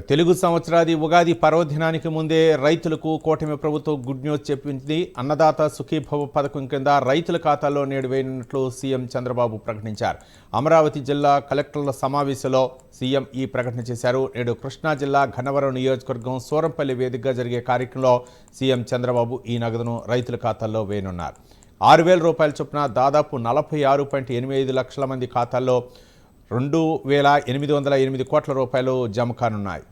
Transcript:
తెలుగు సంవత్సరాది ఉగాది పర్వదినానికి ముందే రైతులకు కూటమి ప్రభుత్వం గుడ్ న్యూస్ చెప్పింది. అన్నదాత సుఖీభవ పథకం కింద రైతుల ఖాతాల్లో నేడు వేయనున్నట్లు సీఎం చంద్రబాబు ప్రకటించారు. అమరావతి జిల్లా కలెక్టర్ల సమావేశంలో సీఎం ఈ ప్రకటన చేశారు. నేడు కృష్ణా జిల్లా ఘనవరం నియోజకవర్గం సూరంపల్లి వేదికగా జరిగే కార్యక్రమంలో సీఎం చంద్రబాబు ఈ నగదును రైతుల ఖాతాల్లో వేయనున్నారు. 6,000 రూపాయల చొప్పున దాదాపు 46.85 లక్షల మంది ఖాతాల్లో 2,808 కోట్ల రూపాయలు జమ కానున్నాయి.